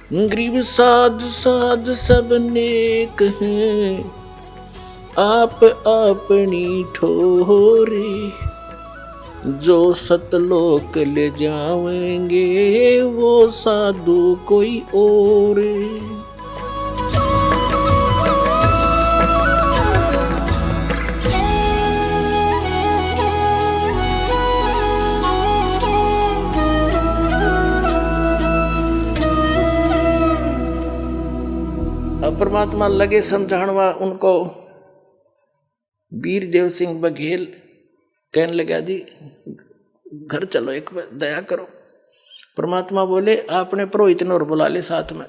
गरीब साध साध सब नेक हैं, आप अपनी ठोरी। जो सतलोक ले जाएंगे वो साधु कोई और। अब परमात्मा लगे समझाणवा उनको। वीर देव सिंह बघेल कहने लगा जी घर चलो एक बार दया करो। परमात्मा बोले आपने पुरोहित ने और बुला ले साथ में।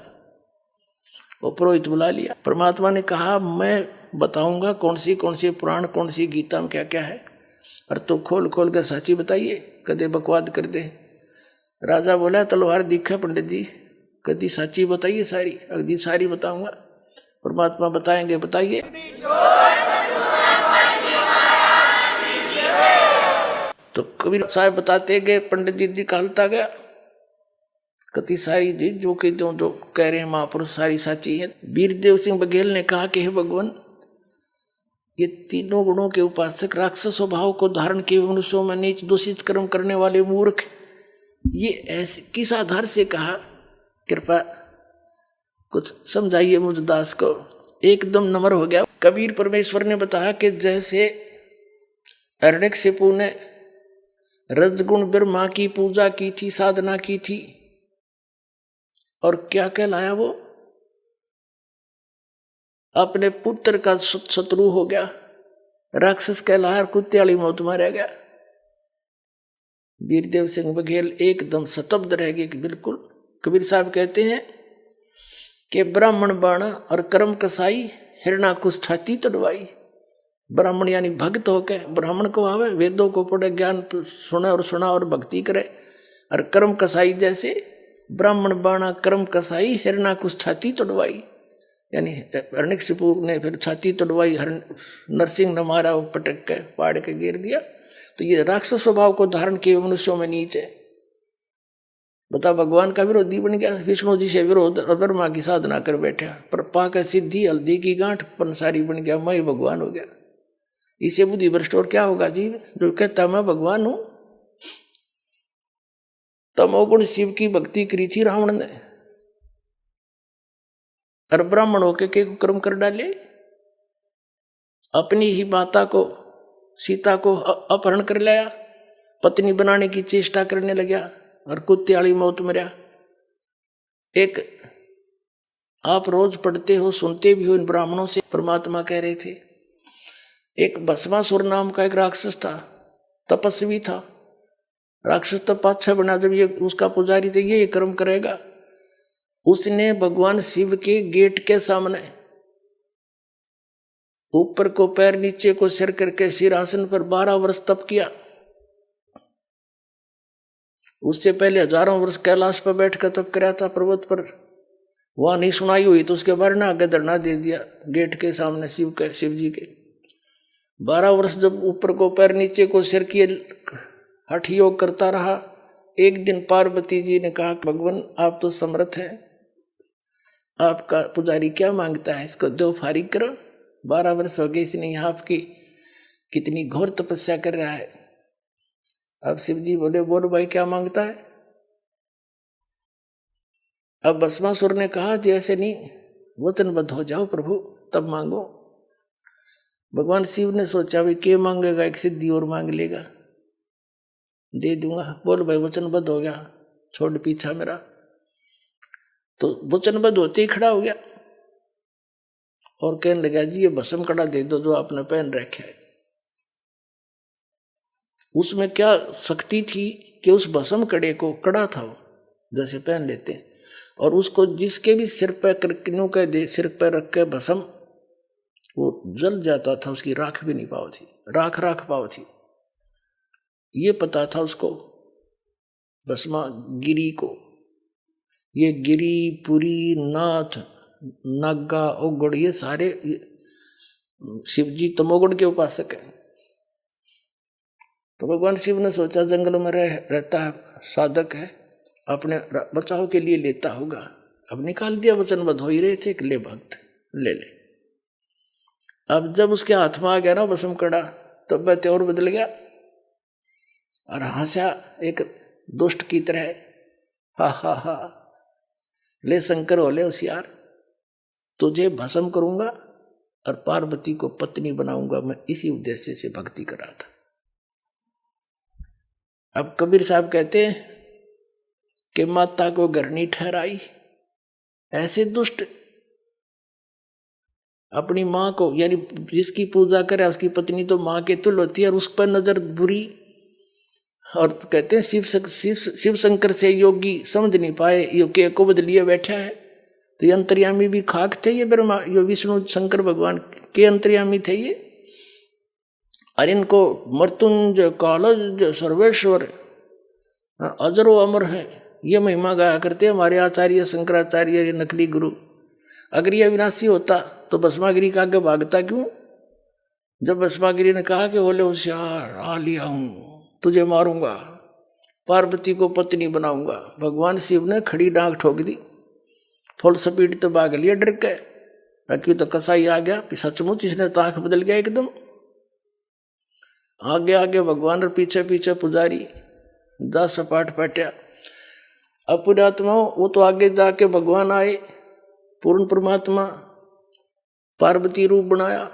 वो पुरोहित बुला लिया। परमात्मा ने कहा मैं बताऊंगा कौन सी पुराण कौन सी गीता में क्या क्या है, और तो खोल खोल कर साची बताइए, कदे बकवाद कर दे। राजा बोला तलवार दिखा पंडित जी, कदी साची बताइए सारी। अगदी सारी बताऊंगा। परमात्मा बताएंगे बताइए। तो कबीर साहब बताते गए, पंडित जी निकालता गया कति सारी जी जो कि जो कह रहे हैं महापुरुष सारी साची है। वीरदेव सिंह बघेल ने कहा कि हे भगवान, ये तीनों गुणों के उपासक राक्षस स्वभाव को धारण किए मनुष्यों में नीच दूषित कर्म करने वाले मूर्ख, ये ऐसे किस आधार से कहा? कृपा कुछ समझाइए मुझ दास को। एकदम नम्र हो गया। कबीर परमेश्वर ने बताया कि जैसे हिरण्यकशिपु ने रजगुण ब्रह्मा की पूजा की थी, साधना की थी, और क्या कहलाया वो? अपने पुत्र का शत्रु हो गया, राक्षस कहलाया, कुत्ते वाली मौत मारा गया। वीरदेव सिंह बघेल एकदम स्तब्ध रह गए कि बिल्कुल। कबीर साहब कहते हैं कि ब्राह्मण बाणा और कर्म कसाई हिरणाकुश छाती तोड़वाई। ब्राह्मण यानी भक्त होके ब्राह्मण को आवे, वेदों को पढ़े, ज्ञान सुना और भक्ति करे। और कर्म कसाई जैसे ब्राह्मण बाणा कर्म कसाई हिरणाकुश छाती तोड़वाई, यानी हिरण्यकशिपु ने फिर छाती तोड़वाई, नरसिंह ने मारा, वो पटक के पाड़ के गिर दिया। तो ये राक्षस स्वभाव को धारण किए मनुष्यों में नीच है। बता, भगवान का विरोधी बन गया, विष्णु जी से विरोध, ब्रह्मा की साधना कर बैठा, पर पाकर सिद्धि हल्दी की गांठ पंसारी बन गया, मैं भगवान हो गया। इसे बुद्धि भ्रष्ट और क्या होगा जीव जो कहता मैं भगवान हूं। तमोगुण शिव की भक्ति करी थी रावण ने, और ब्राह्मण होके के कर्म कर डाले। अपनी ही माता को सीता को अपहरण कर लाया, पत्नी बनाने की चेष्टा करने लगा, और कुत्ते वाली मौत मरा। एक आप रोज पढ़ते हो सुनते भी हो इन ब्राह्मणों से, परमात्मा कह रहे थे एक भस्मासुर नाम का एक राक्षस था, तपस्वी था। राक्षस तो पाछा बना, जब ये उसका पुजारी थे, ये कर्म करेगा। उसने भगवान शिव के गेट के सामने ऊपर को पैर नीचे को सिर करके सिरासन पर 12 वर्ष तप किया। उससे पहले हजारों वर्ष कैलाश पर बैठकर तप कराया था पर्वत पर। वहां नहीं सुनाई हुई तो उसके बारे में आगे धरना दे दिया गेट के सामने शिव जी के। 12 वर्ष जब ऊपर को पैर नीचे को सिर किए हठ योग करता रहा। एक दिन पार्वती जी ने कहा भगवान आप तो समर्थ हैं, आपका पुजारी क्या मांगता है, इसको दो फारिग करो। 12 वर्ष हो गए इसने यहाँ आपकी कितनी घोर तपस्या कर रहा है। अब शिव जी बोले बोल भाई क्या मांगता है। अब भस्मासुर ने कहा जी ऐसे नहीं, वचनबद्ध हो जाओ प्रभु तब मांगो। भगवान शिव ने सोचा भाई क्या मांगेगा, एक सिद्धि और मांग लेगा, दे दूंगा। बोल भाई वचनबद्ध हो गया, छोड़ पीछा मेरा। तो वचनबद्ध होते ही खड़ा हो गया और कहने लगा जी ये भस्म कड़ा दे दो जो आपने पहन रखा है। उसमें क्या शक्ति थी कि उस भस्म कड़े को, कड़ा था वो जैसे पहन लेते हैं, और उसको जिसके भी सिर पर सिर पर रख के भस्म वो जल जाता था, उसकी राख भी नहीं पाव थी, राख पाव थी। ये पता था उसको भस्मा गिरी को। ये गिरी पुरी नाथ नागा ओगड़ ये सारे शिवजी तमोगुण के उपासक हैं। तो भगवान शिव ने सोचा जंगल में रहता है, साधक है, अपने बचाव के लिए लेता होगा। अब निकाल दिया, वचनबद्ध हो ही रहे थे कि ले भक्त ले ले। अब जब उसके हाथ में आ गया ना भस्म कड़ा, तब वह त्योर बदल गया और हंसा एक दुष्ट की तरह, हा हा हा, ले शंकर हो ले होशियार, तुझे भस्म करूंगा और पार्वती को पत्नी बनाऊंगा, मैं इसी उद्देश्य से भक्ति कर रहा था। अब कबीर साहब कहते हैं कि माता को घर नहीं ठहराई, ऐसे दुष्ट अपनी माँ को, यानी जिसकी पूजा करे उसकी पत्नी तो माँ के तुल्य होती है, और उस पर नजर बुरी। और कहते हैं शिव शंकर से योगी समझ नहीं पाए, ये को बदलिए बैठा है। तो ये अंतर्यामी भी खाक थे, ये ब्रह्मा, ये विष्णु शंकर भगवान के अंतर्यामी थे ये। और इनको मृत्युंजय कालज सर्वेश्वर अजरो अमर है, ये महिमा गाया करते हमारे आचार्य शंकराचार्य, ये नकली गुरु। अगर ये अविनाशी होता तो भस्मागिरी का आगे भागता क्यों? जब भस्मागिरी ने कहा कि बोले होशियार आ लिया हूं, तुझे मारूंगा, पार्वती को पत्नी बनाऊंगा, भगवान शिव ने खड़ी डांग ठोक दी, फुल स्पीड तो भाग लिया डर के, क्यों तो कसाई आ गया, सचमुच इसने तो आंख बदल गया एकदम। आगे आगे भगवान और पीछे पीछे पुजारी, जा सपाट पटया। अब पुण्यात्माओं, वो तो आगे जाके भगवान आए, पूर्ण परमात्मा, पार्वती रूप बनाया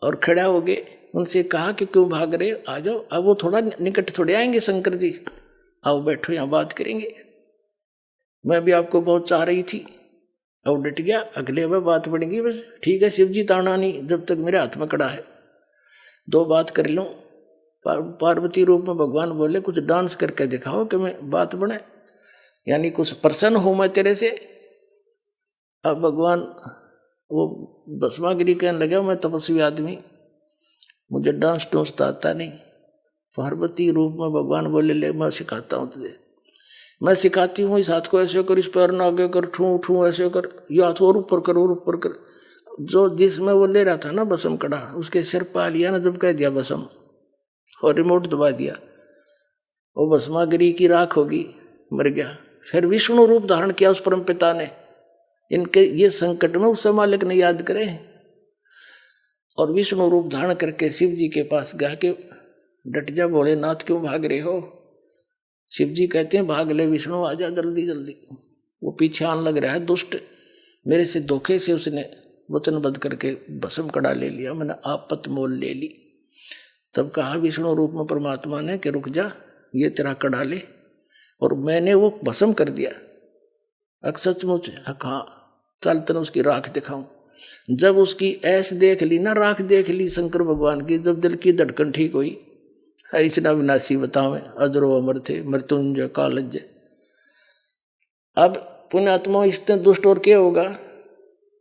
और खड़ा हो गए। उनसे कहा कि क्यों भाग रहे, आ जाओ। अब वो थोड़ा निकट थोड़े आएंगे शंकर जी, आओ बैठो यहाँ बात करेंगे, मैं भी आपको बहुत चाह रही थी। अब डट गया, अगले में बात बढ़ेगी बस, ठीक है शिव जी ताना नहीं, जब तक मेरे हाथ में कड़ा है, दो बात कर लूँ। पार्वती रूप में भगवान बोले कुछ डांस करके दिखाओ कि मैं बात बने, यानी कुछ प्रसन्न हूँ मैं तेरे से। अब भगवान वो भस्मागिरी कहने लगा, मैं तपस्वी आदमी, मुझे डांस डोंस तो आता नहीं। पार्वती रूप में भगवान बोले ले मैं सिखाता हूँ तुझे, मैं सिखाती हूँ, इस हाथ को ऐसे कर, इस पैर न आगे कर, ठू ठू ऐसे कर, ये हाथ और ऊपर कर और ऊपर कर। जो जिसमें वो ले रहा था ना भस्म कड़ा, उसके सिर पा लिया ना, जब कह दिया भस्म और रिमोट दबा दिया, वो भस्मागिरी की राख होगी, मर गया। फिर विष्णु रूप धारण किया उस परम पिता ने, इनके ये संकट में उस मालिक ने याद करे, और विष्णु रूप धारण करके शिव जी के पास गया कि डट जा भोलेनाथ, क्यों भाग रहे हो? शिव जी कहते हैं भाग ले विष्णु, आ जा जल्दी जल्दी। वो पीछे आने लग रहा है दुष्ट, मेरे से धोखे से उसने वचनबद्ध करके भस्म कड़ा ले लिया, मैंने आपत मोल ले ली। तब कहा विष्णु रूप में परमात्मा ने कि रुक जा, ये तेरा कड़ा ले, और मैंने वो भस्म कर दिया। सचमुच हाँ, चल तेने उसकी राख दिखाऊं। जब उसकी ऐस देख ली ना, राख देख ली शंकर भगवान की, जब दिल की धड़कन ठीक हुई, हरिचना विनाशी बतावे, अजरो अमर थे, मृत्युंजय कालज। अब पुण्यात्मा इतने दुष्ट और क्या होगा,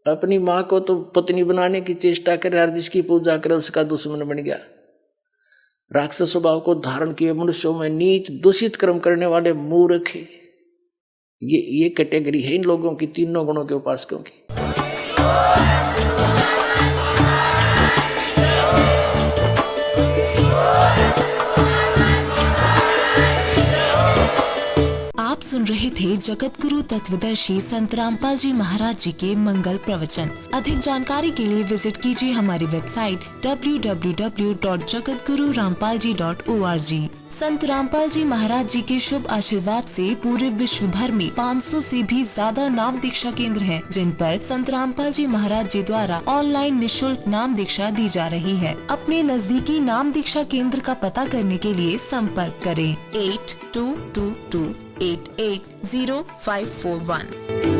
अपनी माँ को तो पत्नी बनाने की चेष्टा करे, हर जिसकी पूजा करे उसका दुश्मन बन गया। राक्षस स्वभाव को धारण किए मनुष्यों में नीच दूषित कर्म करने वाले मूर्ख, ये कैटेगरी है इन लोगों की, तीनों गुणों के उपासकों की। आप सुन रहे थे जगत गुरु तत्वदर्शी संत रामपाल जी महाराज जी के मंगल प्रवचन। अधिक जानकारी के लिए विजिट कीजिए हमारी वेबसाइट www.jagatgururampalji.org। संत रामपाल जी महाराज जी के शुभ आशीर्वाद से पूरे विश्व भर में 500 से भी ज्यादा नाम दीक्षा केंद्र हैं, जिन पर संत रामपाल जी महाराज जी द्वारा ऑनलाइन निशुल्क नाम दीक्षा दी जा रही है। अपने नजदीकी नाम दीक्षा केंद्र का पता करने के लिए संपर्क करें 8222880541।